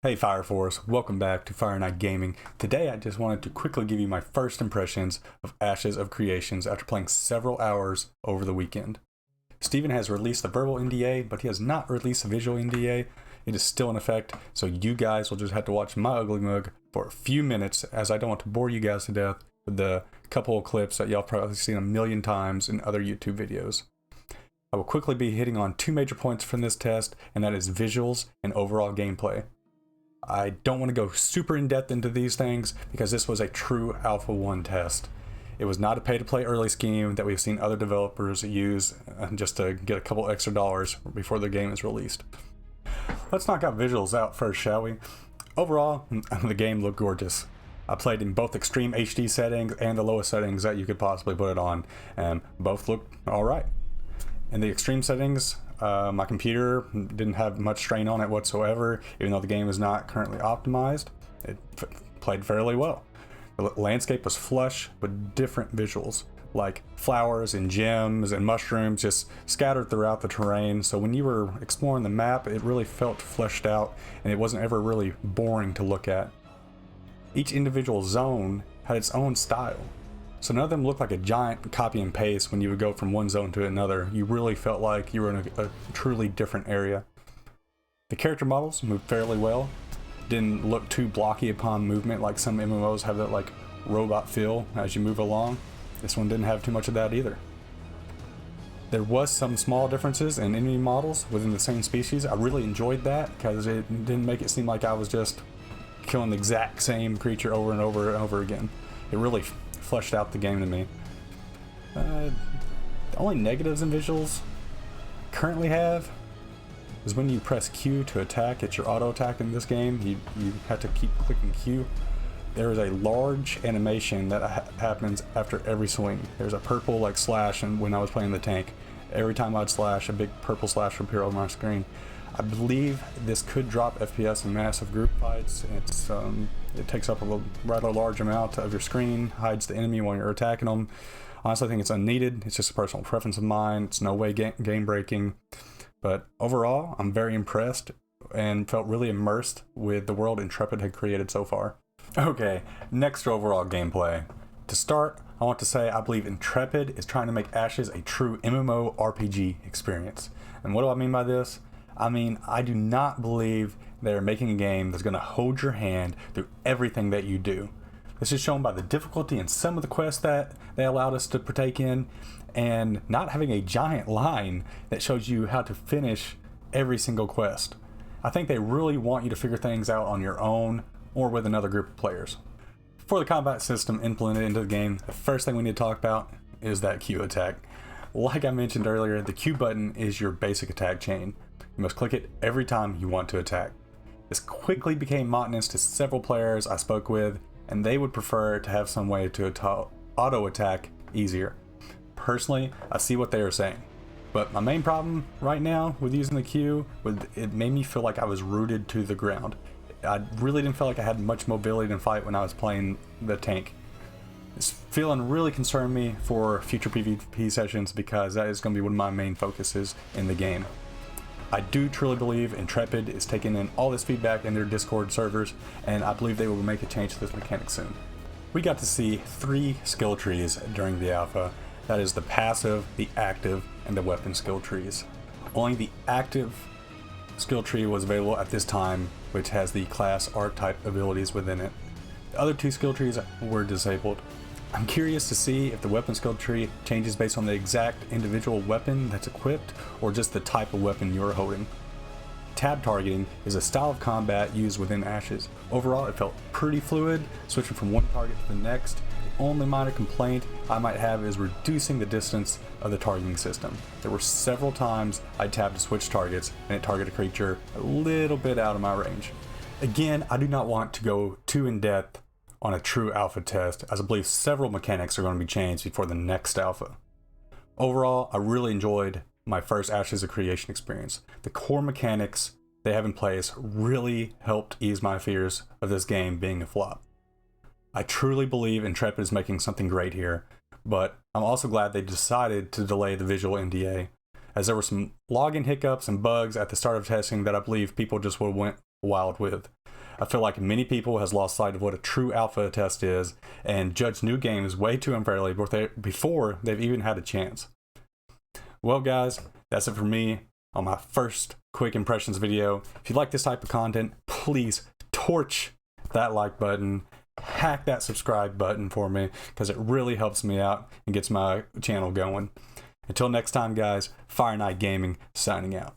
Hey Fire Force, welcome back to Fire Night Gaming. Today I just wanted to quickly give you my first impressions of Ashes of Creations after playing several hours over the weekend. Steven has released a verbal NDA, but he has not released a visual NDA. It is still in effect, so you guys will just have to watch my ugly mug for a few minutes, as I don't want to bore you guys to death with the couple of clips that y'all probably seen a million times in other YouTube videos. I will quickly be hitting on two major points from this test, and that is visuals and overall gameplay. I don't want to go super in depth into these things because this was a true Alpha 1 test. It was not a pay-to-play early scheme that we've seen other developers use just to get a couple extra dollars before the game is released. Let's knock out visuals out first, shall we? Overall, the game looked gorgeous. I played in both extreme HD settings and the lowest settings that you could possibly put it on, and both looked alright. In the extreme settings, my computer didn't have much strain on it whatsoever, even though the game is not currently optimized. It played fairly well. The landscape was flush with different visuals, like flowers and gems and mushrooms just scattered throughout the terrain, so when you were exploring the map, it really felt fleshed out and it wasn't ever really boring to look at. Each individual zone had its own style. So none of them looked like a giant copy and paste when you would go from one zone to another. You really felt like you were in a truly different area. The character models moved fairly well. Didn't look too blocky upon movement like some MMOs have that like robot feel as you move along. This one didn't have too much of that either. There was some small differences in enemy models within the same species. I really enjoyed that because it didn't make it seem like I was just killing the exact same creature over and over and over again. It really fleshed out the game to me. The only negatives in visuals I currently have is when you press Q to attack. It's your auto attack in this game. You have to keep clicking Q. There is a large animation that happens after every swing. There's a purple like slash, and when I was playing the tank, every time I'd slash, a big purple slash would appear on my screen. I believe this could drop FPS in massive group fights. It takes up a rather large amount of your screen, hides the enemy while you're attacking them. Honestly, I think it's unneeded. It's just a personal preference of mine. It's no way game breaking. But overall, I'm very impressed and felt really immersed with the world Intrepid had created so far. Okay, next to overall gameplay. To start, I want to say I believe Intrepid is trying to make Ashes a true MMO RPG experience. And what do I mean by this? I mean, I do not believe they're making a game that's going to hold your hand through everything that you do. This is shown by the difficulty in some of the quests that they allowed us to partake in, and not having a giant line that shows you how to finish every single quest. I think they really want you to figure things out on your own or with another group of players. For the combat system implemented into the game, the first thing we need to talk about is that Q attack. Like I mentioned earlier, the Q button is your basic attack chain. You must click it every time you want to attack. This quickly became monotonous to several players I spoke with, and they would prefer to have some way to auto attack easier. Personally, I see what they are saying, but my main problem right now with using the Q was it made me feel like I was rooted to the ground. I really didn't feel like I had much mobility in fight when I was playing the tank. This feeling really concerned me for future PvP sessions because that is going to be one of my main focuses in the game. I do truly believe Intrepid is taking in all this feedback in their Discord servers, and I believe they will make a change to this mechanic soon. We got to see 3 skill trees during the alpha. That is the passive, the active, and the weapon skill trees. Only the active skill tree was available at this time, which has the class archetype abilities within it. The other 2 skill trees were disabled. I'm curious to see if the weapon skill tree changes based on the exact individual weapon that's equipped or just the type of weapon you're holding. Tab targeting is a style of combat used within Ashes. Overall, it felt pretty fluid, switching from one target to the next. The only minor complaint I might have is reducing the distance of the targeting system. There were several times I tabbed to switch targets and it targeted a creature a little bit out of my range. Again, I do not want to go too in depth on a true alpha test, as I believe several mechanics are going to be changed before the next alpha. Overall, I really enjoyed my first Ashes of Creation experience. The core mechanics they have in place really helped ease my fears of this game being a flop. I truly believe Intrepid is making something great here, but I'm also glad they decided to delay the visual NDA, as there were some login hiccups and bugs at the start of testing that I believe people just would have went wild with. I feel like many people has lost sight of what a true alpha test is and judge new games way too unfairly before they've even had a chance. Well guys, that's it for me on my first quick impressions video. If you like this type of content, please torch that like button, hack that subscribe button for me, because it really helps me out and gets my channel going. Until next time guys, Fire Night Gaming signing out.